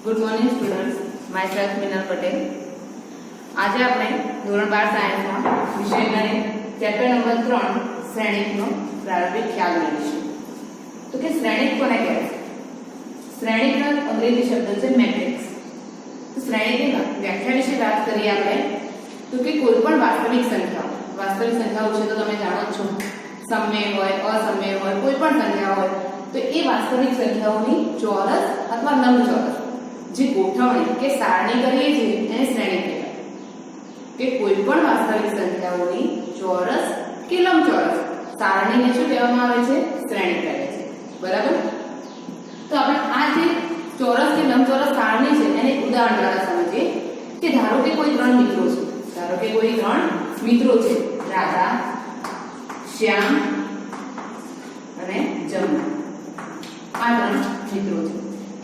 Good morning students, my self मिनल पटेल। आज આપણે ધોરણ 12 સાયન્સમાં વિષય ગણિત ચેપ્ટર નંબર 3 શ્રેણિકનો પ્રારંભિક ખ્યાલ મેળવીશું। તો કે શ્રેણિક કોને કહેવાય? શ્રેણિકનો અંગ્રેજી શબ્દ છે મેટ્રિક્સ। તો શ્રેણિકની વ્યાખ્યા વિશે વાત કરીએ આપણે તો કે કોઈપણ વાસ્તવિક સંખ્યાઓ છે તો તમે જાણો છો સમમેય હોય, અસમમેય હોય, કોઈપણ સંખ્યા હોય તો એ વાસ્તવિક સંખ્યાઓની ચોરસ અથવા લંબચોરસ જે ગોઠવણી કે સારણી કરીએ છીએ એને શ્રેણિક કહેવાય। કે કોઈપણ વાસ્તવિક સંખ્યાઓની ચોરસ કે લંબચોરસ સારણીને શું કહેવામાં આવે છે? શ્રેણિક કહે છે। બરાબર? તો આપણે આ જે ચોરસ કે લંબચોરસ સારણી છે એને ઉદાહરણ દ્વારા સમજીએ કે ધારો કે કોઈ ત્રણ મિત્રો છે, રાધા, શ્યામ અને જમના। આ ત્રણ મિત્રો છે,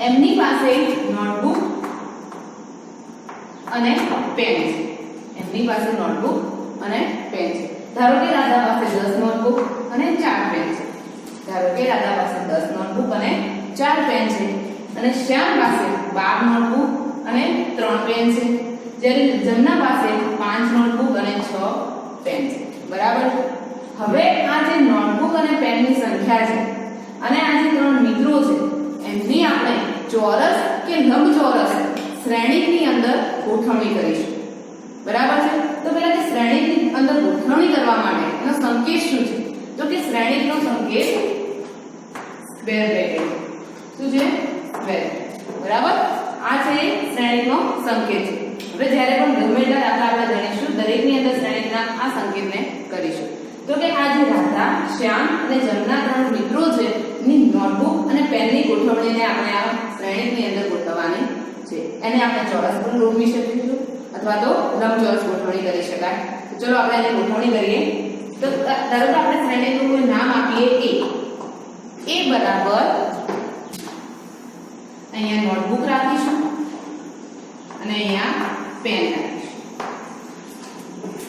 એમની પાસે નોટબુક અને પેન છે। એમની પાસે નોટબુક અને પેન છે। ધારો કે રાધા પાસે 10 નોટબુક અને 4 પેન છે। ધારો કે રાધા પાસે 10 નોટબુક અને 4 પેન છે અને શ્યામ પાસે 12 નોટબુક અને 3 પેન છે, જ્યારે જમના પાસે 5 નોટબુક અને 6 પેન છે। બરાબર? હવે આ જે નોટબુક અને પેનની સંખ્યા છે અને આ જે ત્રણ મિત્રો છે એમની આપણે ચોરસ કે લંબચોરસ શ્રેણિકની અંદર ગોઠવણી કરીશું। બરાબર છે? તો પહેલા કે શ્રેણિકની અંદર ગોઠવણી કરવા માટે એનો સંકેત શું છે? તો કે શ્રેણિકનો સંકેત સ્ક્વેર બ્રેકેટ। શું છે? સ્ક્વેર। બરાબર? આ છે શ્રેણિકનો સંકેત છે। હવે જ્યારે પણ ગમે એટલા દાખલા આપણે ગણીશું દરેકની અંદર શ્રેણિકના આ સંકેતને કરીશું। તો કે આ જે રાધા, શ્યામ અને જમના ત્રણ મિત્રો છે એની નોટબુક અને પેનની ગોઠવણીને આપણે આ શ્રેણિકની અંદર ગોઠવવાની છે। એને આપણે ચોરસ પણ ગોઠવી શકીશું અથવા તો લંબચોરસ ગોઠવણી કરી શકાય। તો ચલો આપણે એને ગોઠવણી કરીએ। તો ધારો કે આપણે શ્રેણિકનું કોઈ નામ આપીએ a બરાબર અહીંયા નોટબુક રાખીશું અને અહીંયા પેન રાખીશું।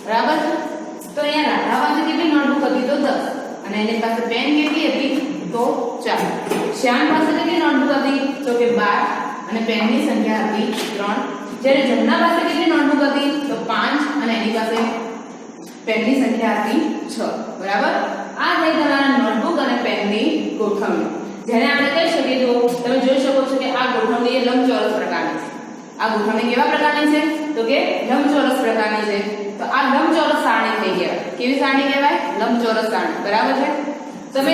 બરાબર? તો અહીંયા રાધા પાસે કેટલી નોટબુક હતી? તો 10 અને એની પાસે પેન કેટલી હતી? તો 4। શ્યામ પાસે કેટલી નોટબુક હતી? તો કે 12 અને પેનની સંખ્યા હતી 3। જ્યારે જમના પાસે કેટલી નોટબુક હતી? તો 5 અને એની પાસે પેનની સંખ્યા હતી 6। બરાબર? આ થઈ તમારા નોટબુક અને પેનની ગોઠવણી। જેને આપણે કહી શકીએ તો તમે જોઈ શકો છો કે આ ગોઠવણી એ લંબચોરસ પ્રકારની છે। આ ગોઠવણી કેવા પ્રકારની છે? તો કે લંબચોરસ પ્રકારની છે। તો આ લંબચોરસ સારણી થઈ કહેવાય। કેવી સારણી કહેવાય? લંબચોરસ સારણી। બરાબર છે? તમે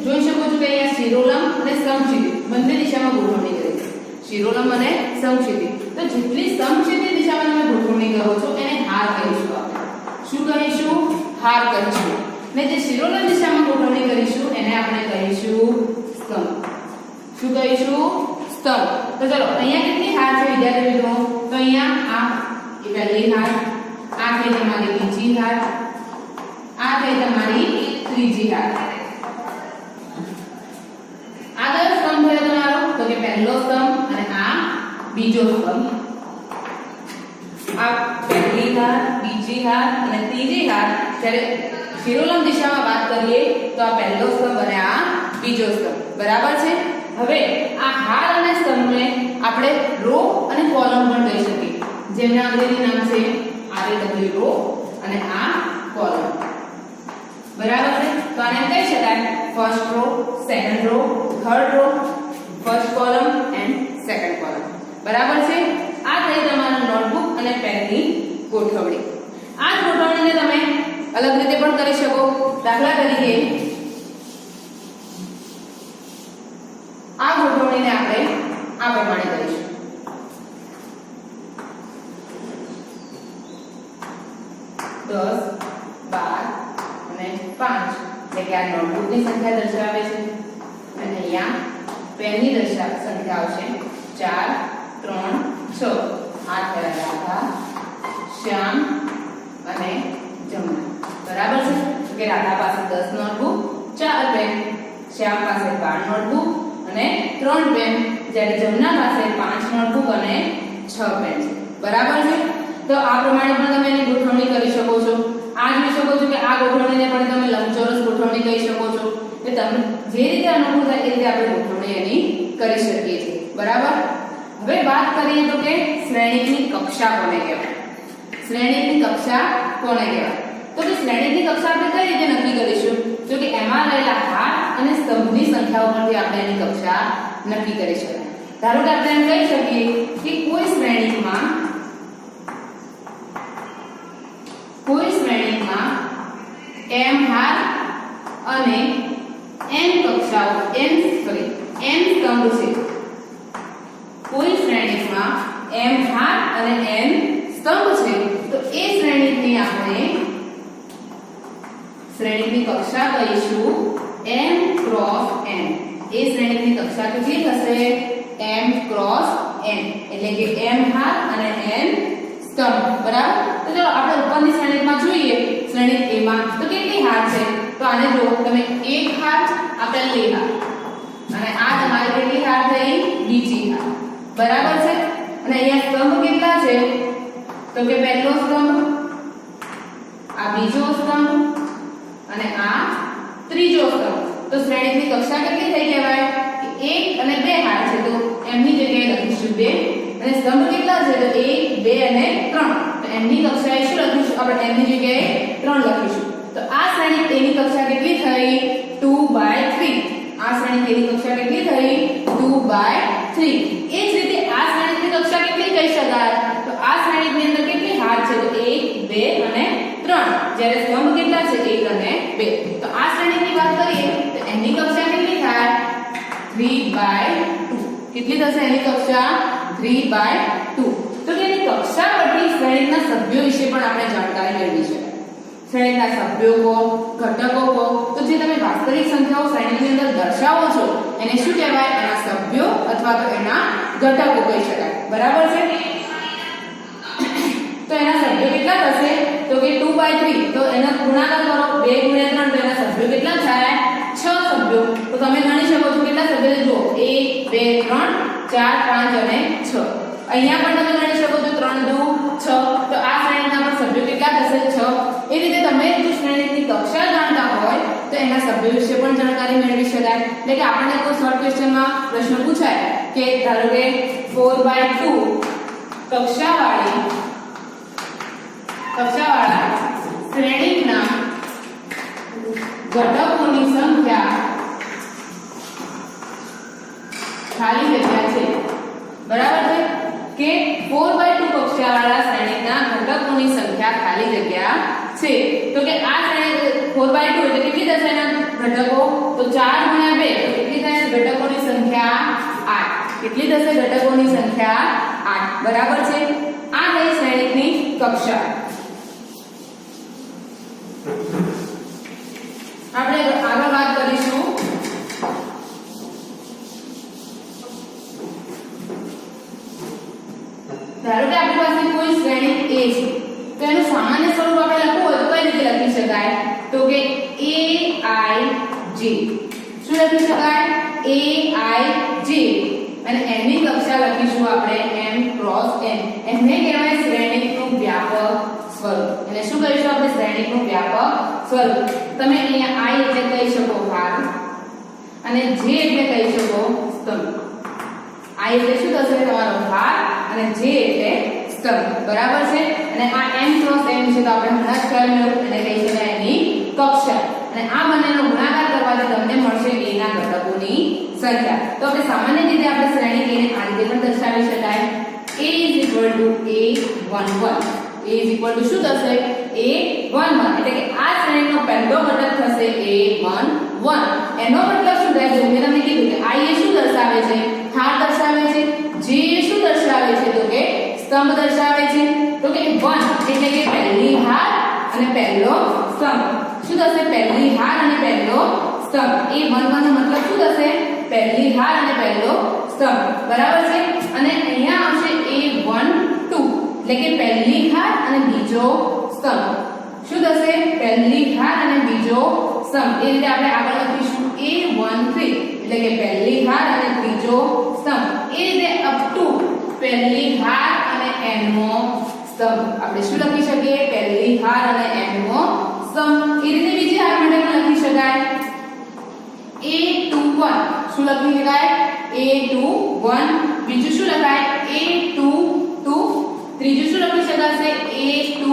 જોઈ શકો છો કે અહીંયા શિરોલંબ અને સમક્ષિતિ બંને દિશામાં ગોઠવણી કરી છે। શિરોલંબ અને સમક્ષિતિ। તો જેટલી સમક્ષિતિ દિશામાં તમે ગોઠવણી કરો છો એને હાર કહીશું આપણે। શું કહીશું? હાર કહીશું। ને જે શિરોલંબ દિશામાં ગોઠવણી કરીશું એને આપણે કહીશું સ્તંભ। શું કહીશું? સ્તંભ। તો ચલો અહીંયા કેટલી હાર છે વિદ્યાર્થી મિત્રો? તો અહીંયા આ એ પહેલી હાર, આ થઈ તમારી બીજી હાર, આ થઈ તમારી ત્રીજી હાર। આ કયો સ્તંભ થયો તમારો? તો કે પહેલો સ્તંભ અને આ બીજો સ્તંભ। આ પહેલી હાર, બીજી હાર અને ત્રીજી હાર। જ્યારે શિરોલંબ દિશામાં વાત કરીએ તો આ પહેલો સ્તંભ અને આ બીજો સ્તંભ। બરાબર છે? હવે આ હાર અને સ્તંભને આપણે રો અને કોલમ પણ કહી શકીએ, જેમના અંગ્રેજી નામ છે RW રો અને આ કોલમ। બરાબર છે? તો આને કહી શકાય first row, second row, third row, first column and second column. બરાબર છે? આ થઈ તમારા નોટબુક અને પેનની ગોઠવણી। આ ગોઠવણીને તમે અલગ રીતે પણ કરી શકો। દાખલા તરીકે આ ગોઠવણીને આપણે આ પ્રમાણે કરીશું। 10, 12 અને 5 એટલે કે આ નોટબુકની સંખ્યા દર્શાવે છે અને અહીંયા પેનની સંખ્યા આવશે 4, 3, 6। આ થયા રાધા, શ્યામ અને જમના। બરાબર છે? કે રાધા પાસે 10 નોટબુક, 4 પેન, શ્યામ પાસે 12 નોટબુક અને 3 પેન, જ્યારે જમના પાસે 5 નોટબુક અને 6 પેન છે। બરાબર છે? તો આ પ્રમાણે પણ તમે એની ગોઠવણી કરી શકો છો। આ જોઈ શકો છો કે આ ગોઠવણીને પણ તમે લંબચોરસ ગોઠવણી કહી શકો છો। કે તમને જે રીતે અનુકૂળ થાય એ રીતે આપણે ગોઠવણી એની કરી શકીએ છીએ। બરાબર? હવે વાત કરીએ તો કે શ્રેણીકની કક્ષા કોને કહેવાય? શ્રેણીકની કક્ષા કોને કહેવાય? તો કે શ્રેણીકની કક્ષા આપણે કઈ રીતે નક્કી કરીશું? તો કે એમાં રહેલા હાર અને સ્તંભની સંખ્યાઓ પરથી આપણે એની કક્ષા નક્કી કરી શકાય. ધારો કે આપણે એમ કહી શકીએ કે કોઈ શ્રેણીકમાં m હાર અને n કક્ષાઓ n સ્તંભ છે. કોઈ શ્રેણીકમાં m હાર અને n સ્તંભ છે તો એ શ્રેણીકની આપણે શ્રેણીકની કક્ષા કહીશું m ક્રોસ n. એ શ્રેણીકની કક્ષા કેટલી થશે? m ક્રોસ n, એટલે કે m હાર અને n સ્તંભ. બરાબર. તો ચલો આપણે ઉપરની શ્રેણીકમાં જોઈએ. શ્રેણીક A માં તો કેટલી હાર છે? તો આને જો તમે એક હાર, આ પહેલી હાર, અને આ તમારી કેટલી હાર થઈ? બીજી હાર. બરાબર છે. અને અહીંયા સ્તંભ કેટલા છે? તો કે પહેલો સ્તંભ, આ બીજો સ્તંભ અને આ ત્રીજો સ્તંભ. તો શ્રેણીકની કક્ષા કેટલી થઈ કહેવાય? કે 1 અને 2 હાર છે તો એમની જગ્યાએ લખીશું 2. અને સ્તંભ કેટલા છે? તો 1, 2 અને 3. તો એમની કક્ષાએ શું લખીશું? આપણે એમની જગ્યાએ 3 લખીશું. તો આ શ્રેણીક A ની કક્ષા કેટલી થઈ? 2/3. આ શ્રેણીક A ની કક્ષા કેટલી થઈ? 2/3. એ જ રીતે આ શ્રેણીકની કક્ષા કેટલી કહી શકાય? તો આ શ્રેણીકની અંદર કેટલી હાર છે? તો 1, 2 અને 3. જ્યારે સ્તંભ કેટલા છે? 1 અને 2. તો આ શ્રેણીકની વાત કરીએ તો એની કક્ષા કેટલી થાય? 3/2. કેટલી થશે એની કક્ષા? 3/2. તો કે એની કક્ષા પરથી શ્રેણીકના સભ્યો વિશે પણ આપણે જાણકારી મેળવી છે. શ્રેણીકના સભ્યો કો, ઘટકો કો, તો જે તમે વાસ્તવિક સંખ્યાઓ શ્રેણીની અંદર દર્શાવો છો એને શું કહેવાય? એના સભ્યો અથવા તો એના ઘટકો કહી શકાય. બરાબર છે. તો એના સભ્યો કેટલા થશે? તો કે 2/3. તો એનો ગુણાકાર કરો 2 × 3 તો એના સભ્યો કેટલા થાય? 6 સભ્યો. તો તમે ગણી શકો છો કેટલા સભ્યો? જો 1, 2, 3, 4, 5 અને 6. અહીંયા પણ તમે ગણી શકો છો 3, 2, 6. તો આ શ્રેણીના પણ સભ્યો કેટલા થશે? 6. એ રીતે તમે જો શ્રેણીની કક્ષા જાણતા હોય તો એના સભ્યો વિશે પણ જાણકારી મેળવી શકાય. એટલે કે આપણને કોઈ શોર્ટ ક્વેશ્ચનમાં પ્રશ્ન પૂછાય કે ધારો કે 4/2 કક્ષાવાળા શ્રેણીકના ઘટકોની સંખ્યા ખાલી જગ્યા છે. બરાબર છે. કે 4/2 કક્ષાવાળા શ્રેણીકના ઘટકોની સંખ્યા ખાલી જગ્યા છે. તો કે આ શ્રેણી 4/2 એટલે કેટલી થશે એના ઘટકો? તો 4 × 2 તો કેટલી થશે ઘટકોની સંખ્યા? 8. કેટલી થશે ઘટકોની સંખ્યા? 8. બરાબર છે. આ થઈ શ્રેણીકની કક્ષા. આપણે આગળ વાત કરીશું ધારો કે આપણી પાસે કોઈ શ્રેણી A છે તો એનું સામાન્ય સ્વરૂપ આપણે લખવું હોય તો કઈ રીતે લખી શકાય? તો કે Aij. શું લખી શકાય? Aij. અને એની કક્ષા લખીશું આપણે m ક્રોસ n. એને કહેવાય શ્રેણીકનું વ્યાપક સ્વરૂપ. એટલે શું કહીશું આપણે? શ્રેણીકનું વ્યાપક સ્વરૂપ. તમે અહીંયા I એટલે કહી શકો હાર અને J એટલે કહી શકો સ્તંભ. I એટલે શું થશે? તમારો હાર અને J એટલે સ્તંભ. બરાબર છે. અને આ m ક્રોસ n છે તો આપણે હમણાં જ ખ્યાલ મેળવ્યો એને કહી શકાય એની કક્ષા. અને આ બંનેનો ગુણાકાર કરવાથી તમને મળશે A ના ઘટકોની સંખ્યા. તો આપણે સામાન્ય રીતે આપણે શ્રેણી A ને આ રીતે પણ દર્શાવી શકાય. A = A11. A = શું થશે? A11. એટલે કે આ શ્રેણીનો પહેલો ઘટક થશે A11. એનો મતલબ શું થાય? જો મેં તમને કીધું કે I એ શું દર્શાવે છે? હાર દર્શાવે છે. J એ શું દર્શાવે છે? તો કે સ્તંભ દર્શાવે છે. તો કે 1 એટલે કે પહેલી હાર અને પહેલો સ્તંભ. શું થશે? પહેલી હાર અને પહેલો સ્તંભ. A11 નો મતલબ શું થશે? પહેલી હાર અને પહેલો સ્તંભ. બરાબર છે. અને અહીંયા આવશે A12 એટલે કે પહેલી હાર અને બીજો સ્તંભ. શું થશે? પહેલી હાર અને બીજો સ્તંભ. એ રીતે આપણે આગળ લખીશું A13 એટલે કે પહેલી હાર અને ત્રીજો સ્તંભ. એ રીતે અપ ટુ પહેલી હાર અને n મો સ્તંભ. આપણે શું લખી શકીએ? પહેલી હાર અને n મો સ્તંભ. એ રીતે બીજી હાર માટે પણ લખી શકાય A21. શું લખી શકાય? a2 1 બીજું શું લખાય a2 2 ત્રીજું શું લખી શકાશે a2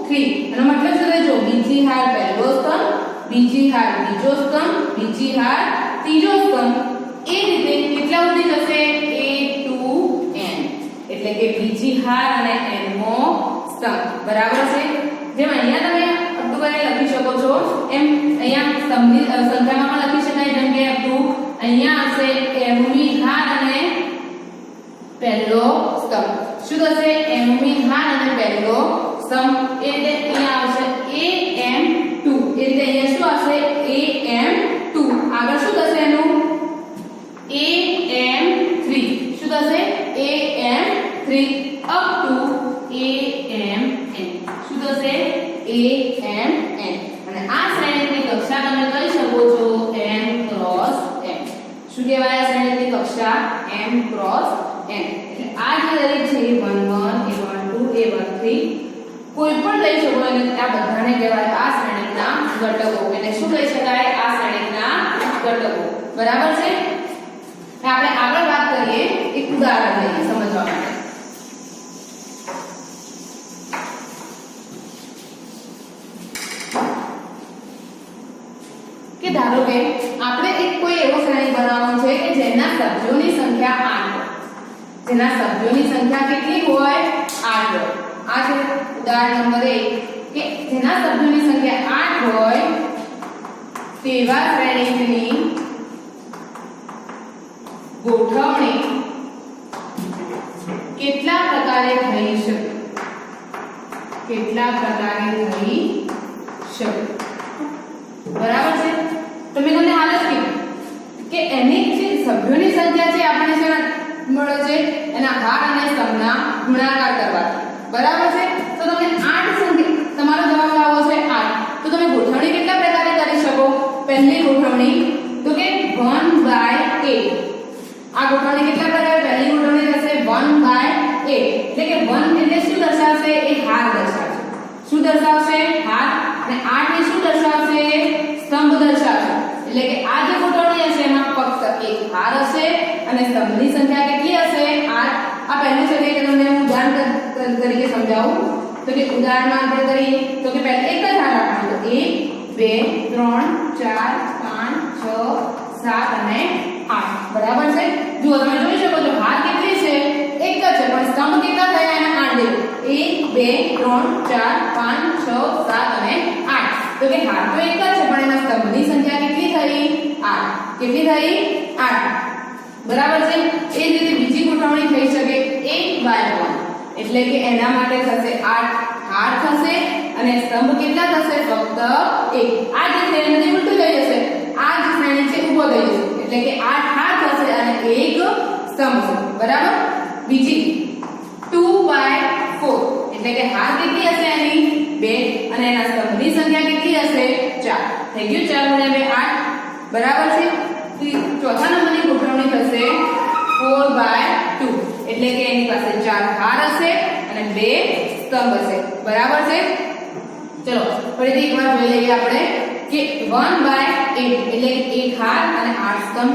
3 એનો મતલબ શું થાય જો બીજી હાર પહેલો સ્તંભ બીજી હાર બીજો સ્તંભ બીજી હાર ત્રીજો સ્તંભ એ રીતે કેટલા સુધી જશે a2n એટલે કે બીજી હાર અને n મો સ્તંભ બરાબર છે જેમ અહીંયા તમે અપટુ કરીને લખી શકો છો એમ અહીંયા સ્તંભની સંખ્યામાં પણ લખી શકાય જેમ કે અપટુ અહીંયા હશે mમી હાર અને પહેલો સ્તંભ શું થશે mમી હાર અને પહેલો સ્તંભ એટલે અહીંયા આવશે am2 એટલે અહીંયા શું આવશે am2 આગળ શું થશે એનું am3 શું થશે am3 up to amn શું થશે amn અને આ શ્રેણીની કક્ષા તમે કહી શકો છો m ક્રોસ n શું કહેવાય આ શ્રેણીની કક્ષા m ક્રોસ n એટલે આ જે દરેક છે એ 1 1 a12 a13 કોઈ પણ લઈ શકો અને આ બધાને કહેવાય આ શ્રેણીના ઘટકો એટલે શું કહી શકાય આ શ્રેણીના ઘટકો બરાબર છે આપણે આગળ વાત કરીએ એક ઉદાહરણ લઈએ સમજવા માટે કે ધારો કે આપણે એક કોઈ એવો શ્રેણી બનાવવાનો છે કે જેના સભ્યોની સંખ્યા 8 હોય જેના સભ્યોની સંખ્યા કેટલી હોય 8 હોય આ છે ઉદાહરણ નંબર 1 કે જેના સભ્યોની સંખ્યા 8 હોય તેવા શ્રેણીની ગોઠવણી કેટલા પ્રકારે થઈ શકે કેટલા પ્રકારે થઈ શકે બરાબર છે તો મેં તમને હાલ જ કીધું કે એની જે સભ્યોની સંખ્યા છે આપણને શું મળે છે એના હાર અને સ્તંભના ગુણાકાર કરવાથી બરાબર છે તો તમે 8 સંખ્યા તમારો જવાબ આવો છે 8 તો તમે ગોઠવણી કેટલા પ્રકારે કરી શકો પહેલી ગોઠવણી તો કે 1/8 આ ગોઠવણી કેટલા પ્રકારે પહેલી ગોઠવણી થશે 1/8 એટલે કે 1 એટલે શું દર્શાવશે એ હાર દર્શાવશે શું દર્શાવશે હાર અને 8 એ શું દર્શાવશે સ્તંભ દર્શાવશે એટલે કે આ જે ગોઠવણી હશે એમાં ફક્ત એક હાર હશે અને સ્તંભની સંખ્યા કેટલી હશે 8 આ પહેલું છે કે તમને હું ઉદાહરણ તરીકે સમજાવું તો કે ઉદાહરણમાં આપણે કરીએ તો કે પહેલા એક જ હાર રાખવાનો તો 1 2 3 4 5 6 7 અને 8 બરાબર છે જુઓ તમે જોઈ શકો છો હાર કેટલી છે એક જ છે પણ સ્તંભ કેટલા થયા એના 8 1 2 3 4 5 6 7 અને 8 તો કે હાર તો એક જ છે પણ એના સ્તંભની સંખ્યા કેટલી થઈ 8 કેટલી થઈ 8 બરાબર છે એ જ રીતે બીજી ગોઠવણી થઈ શકે 1/1 એટલે કે એના માટે થશે 8 હાર થશે અને સ્તંભ કેટલા થશે ફક્ત 1 આ જે છે એનાથી ઉલટું થઈ જશે આ જે શ્રેણી છે ઊભો થઈ જશે એટલે કે 8 હાર થશે અને 1 સ્તંભ છે બરાબર બીજી 2/4 એટલે કે હાર કેટલી હશે એની 2 અને એના સ્તંભની સંખ્યા કેટલી હશે 4 થઈ ગયું 4 × 2 8 બરાબર છે ચોથા નંબરની ગોઠવણી થશે 4/2 એટલે કે એની પાસે 4 હાર હશે અને 2 સ્તંભ હશે બરાબર છે ચલો ફરીથી એકવાર જોઈ લઈએ આપણે કે 1/8 એટલે કે 1 હાર અને 8 સ્તંભ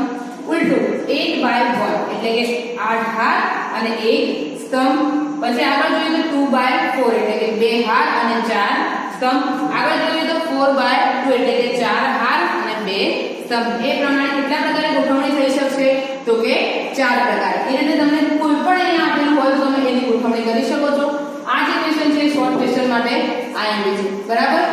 ઉલટું 8/1 એટલે કે 8 હાર અને 1 સ્તંભ પછી આગળ જોઈએ તો 2/4 એટલે કે 2 હાર અને 4 સ્તંભ આગળ જોઈએ તો 4/2 એટલે કે 4 હાર અને 2 સ્તંભ એ પ્રમાણે કેટલા પ્રકારે ગોઠવણી થઈ શકશે તો કે 4 પ્રકારે એ રીતે તમને કોઈ પણ અહીંયા આપેલું હોય તો તમે એની ગોઠવણી કરી શકો છો આ જે ક્વેશ્ચન છે શોર્ટ ક્વેશ્ચન માટે આઈએમપી છે બરાબર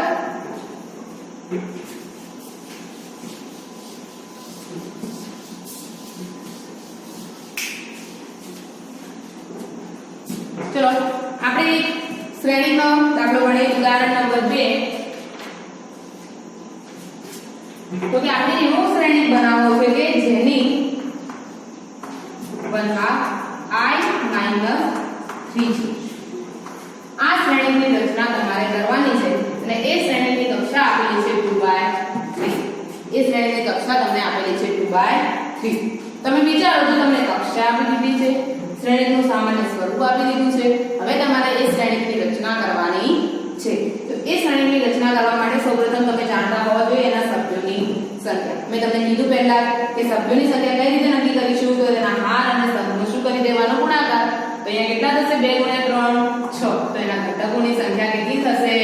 ચલો આપણે શ્રેણીનો દાખલો ગણીએ ઉદાહરણ નંબર 2 તો કે આપણે એવો શ્રેણી બનાવવો છે કે જેની 1/2 i - 3 છે આ શ્રેણીની રચના તમારે કરવાની છે અને એ શ્રેણીની કક્ષા આપેલી છે 2/3 એ શ્રેણીની કક્ષા તમને આપેલી છે 2/3 તમે વિચારો તો તમને કક્ષા આપી દીધી છે શ્રેણીનું સામાન્ય સ્વરૂપ આપી દીધું છે હવે તમારે એ શ્રેણીની રચના કરવાની છે તો એ શ્રેણીની રચના કરવા માટે સૌપ્રથમ તમે જાણતા હોવા જોઈએ એના સભ્યોની સંખ્યા. મેં તમને કીધું પહેલા કે સભ્યોની સંખ્યા કઈ રીતે નક્કી કરીશું તો એના હાર અને સ્તંભનો શું કરી દેવાનો ગુણાકાર. તો અહીંયા કેટલા થશે 2 × 3 6. તો એના ઘટકોની સંખ્યા કેટલી થશે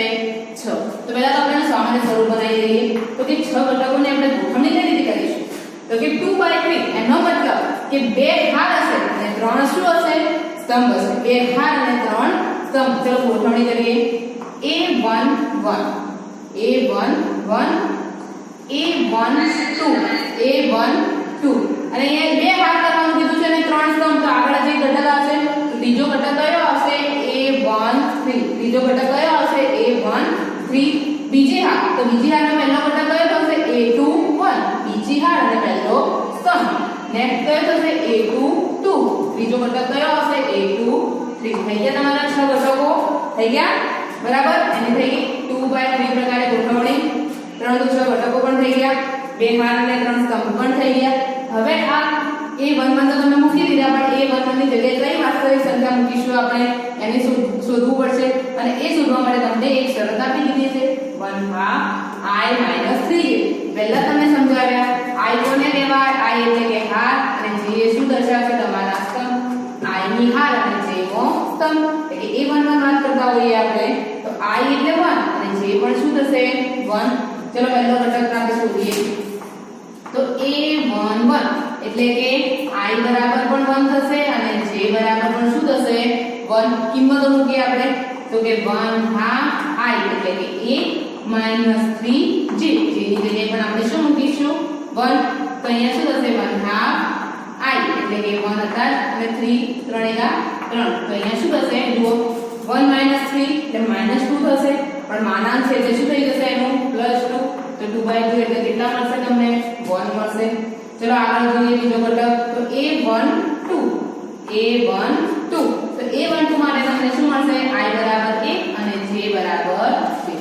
6. તો પહેલા તો આપણે સામાન્ય સ્વરૂપ બનાવી દઈએ. તો કે 6 ઘટકોની આપણે ગોઠવણી કઈ રીતે કરીશું તો કે 2/3 એનો મતલબ કે 2 હાર હશે અને 3 શું હશે સ્તંભ હશે. 2 હાર અને 3 સ્તંભ. ચલો ગોઠવણી કરીએ. A1 1 A1 1 A1 2 A1 2 અને અહીંયા 2 હાર કરવાનું કીધું છે અને 3 સ્તંભ. તો આગળ જે ઘટક આવશે તો ત્રીજો ઘટક કયો આવશે A1 3. ત્રીજો ઘટક કયો આવશે A1 3. બીજી હાર તો બીજી હારનો પહેલો ઘટક કયો થશે A2 1. બીજી હાર અને પહેલો સ્તંભ. નેક્સ્ટ કયો થશે A2 2. ત્રીજો ઘટક કયો આવશે A2 3. થઈ ગયા તમારા 6 ઘટકો થઈ ગયા બરાબર. એની થઈ ગઈ 2/3 પ્રકારે ગોઠવણી. 3 તો 6 ઘટકો પણ થઈ ગયા. 2 હાર અને 3 સ્તંભ પણ થઈ ગયા. હવે આ A11 તો તમે મૂકી દીધા પણ A11 ની જગ્યાએ કઈ વાસ્તવિક સંખ્યા મૂકીશું આપણે એને શોધવું પડશે અને એ શોધવા માટે તમને એક શરત આપી દીધી છે 1/2 i - 3. પહેલા તમે સમજાવ્યા i કોને કહેવાય i એટલે કે હાર અને j એ શું દર્શાવશે તમારા સ્તંભ. i ની હાર અને j નો સ્તંભ. એટલે કે A11 વાત કરતા હોઈએ આપણે તો i એટલે 1 અને j પણ શું થશે 1. ચલો પહેલો ઘટક આપણે શોધીએ. તો A11 એટલે કે i બરાબર પણ 1 થશે અને j બરાબર પણ શું થશે 1. કિંમતો મૂકીએ આપણે તો કે 1/2 i એટલે કે a - 3j. j ની જગ્યાએ પણ આપણે શું મૂકીશું 1. તો અહીંયા શું થશે 1/2 i એટલે કે 1 હતા અને 3 3 એકા 3. તો અહીંયા શું થશે જુઓ 1 - 3 એટલે -2 થશે પણ માનાંક છે એટલે શું થઈ જશે એનું +2. તો 2/2 એટલે કેટલા મળશે તમને 1 મળશે. ચલો આગળ જોઈએ બીજો ઘટક તો A12 A12 તો A12 માટે તમને શું મળશે i બરાબર 1 અને j બરાબર 2.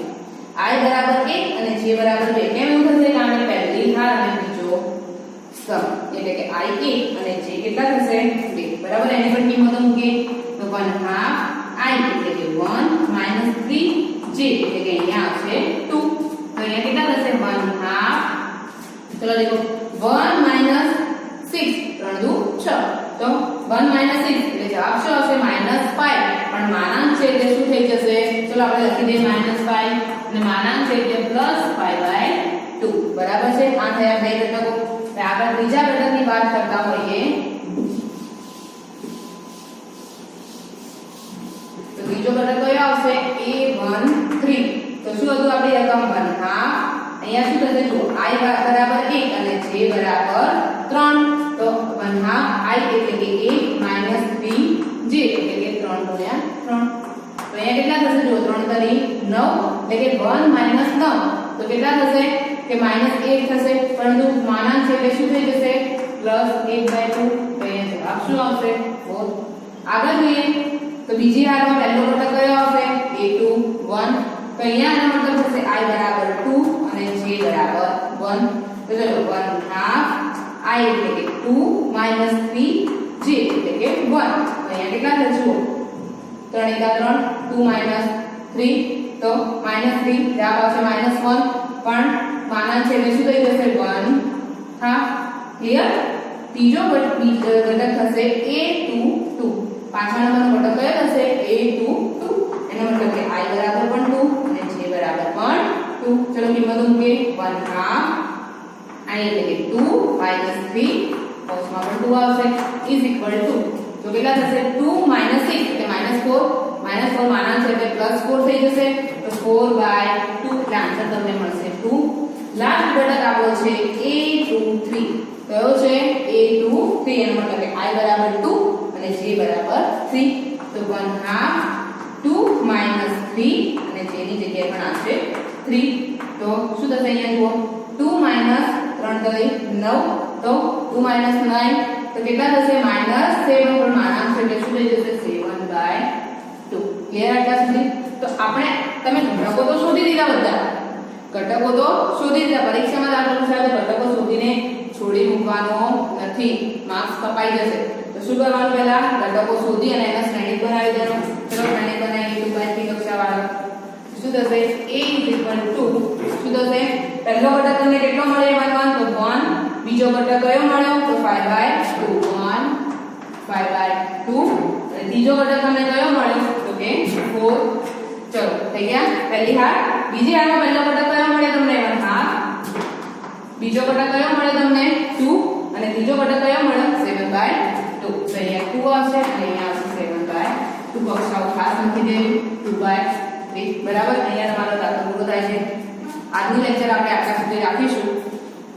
i બરાબર 1 અને j બરાબર 2 કેમ એવું થશે કારણ કે પહેલી હાર અને બીજો સ્તંભ એટલે કે i 1 અને j કેટલા થશે 2 બરાબર. એની પણ કિંમતો મૂકીએ તો 1/2 i એટલે કે 1 - 3j એટલે કે અહીંયા આવશે 2. તો અહીંયા કેટલા થશે 1/2. ચલો દેખો 1 - 6 3 દુ 6. તો 1 - 6 એટલે જવાબ શું આવશે -5 પણ માનાંક છે એટલે શું થઈ જશે ચલો આપણે લખી દઈએ -5 અને માનાંક છે એટલે +5/2 બરાબર છે. આ થયા બે ઘટકો. હવે આગળ ત્રીજા ઘટકની વાત કરતા હોઈએ તો ત્રીજો ઘટક કયો આવશે A13. તો શું હતું આપણી રકમ 1/2. અહીંયા શું થશે જો i બરાબર 1 અને j બરાબર 3. તો 1/2 i એટલે કે a - 3j એટલે કે 3 × 3. તો અહીંયા કેટલા થશે જો 3 તરી 9 એટલે કે 1 - 9. તો કેટલા થશે કે -1 થશે પરંતુ માનાંક છે એટલે શું થઈ જશે +1/2. તો અહીંયા જવાબ શું આવશે 4. આગળ જોઈએ તો બીજી હારમાં પહેલો ઘટક કયો આવશે A21. તો અહીંયા આનો મતલબ થશે i બરાબર 2 અને j બરાબર 1. તો ચલો 1/2 i એટલે કે 2 - 3j એટલે કે 1. તો અહીંયા કેટલા થશે જુઓ 3 એકા 3 2 - 3 તો -3 જવાબ આવશે -1 પણ માનાંક છે એટલે શું થઈ જશે 1/2. ક્લિયર. ત્રીજો ઘટક થશે A22. પાછળ નંબરનો ઘટક કયો થશે A22. એનો મતલબ કે i બરાબર પણ 2 અને j બરાબર પણ 2. ચલો કિંમતો મૂકીએ 1/2 i એટલે કે 2 - 3 કૌંસમાં પણ 2 આવશે = તો કેટલા થશે 2 - 6 એટલે -4 માનાંક છે એટલે +4 થઈ જશે તો 4/2 એટલે આન્સર તમને મળશે 2. લાસ્ટ ઘટક આપણો છે A23. કયો છે A23. એનો મતલબ કે i બરાબર 2 અને j બરાબર 3. તો 1/2 2 - 3 અને j ની જગ્યાએ પણ આવશે 3. તો શું થશે અહીંયા જુઓ 2 - 3 કરી 9 તો 2 - 9 તો કેટલા થશે -7 પણ માનાંક છે એટલે શું થઈ જશે 7/2. ક્લિયર આટલા સુધી. તો આપણે તમે ઘટકો તો શોધી દીધા બધા ઘટકો તો શોધી દીધા. પરીક્ષામાં દાખલા પૂછાય તો ઘટકો શોધીને છોડી મૂકવાનો નથી માર્ક્સ કપાઈ જશે. તો શું કરવાનું પહેલા ઘટકો શોધી અને એના શ્રેણિક બનાવી દેવાનો. ચલો શ્રેણિક બનાવીએ 2/3 કક્ષાવાળા. શું થશે a શું થશે પહેલો ઘટક તમને કેટલો મળે 1 1 તો 1 બીજો ઘટક કયો મળ્યો તો 5/2 1 5/2 અને ત્રીજો ઘટક તમને કયો મળ્યો તો કે 4 ચલો થઈ ગયા પહેલી હાર બીજી હારમાં પહેલો ઘટક કયો મળે તમને 1/2 બીજો ઘટક કયો મળે તમને 2 અને ત્રીજો ઘટક કયો મળ્યો 7/2 તો અહીંયા 2 આવશે અને અહીંયા આવશે 7/2 કક્ષાઓ ખાસ લખી દેવું 2/3 બરાબર અહીંયા તમારો દાખલો પૂરો થાય છે આજનું લેક્ચર આપણે આટલા સુધી રાખીશું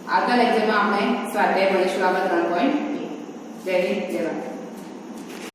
આગલા લેક્ચરમાં આપણે સ્વાધ્યાય ભણીશું આગળ 3.2 જય હિન્દ જય ભારત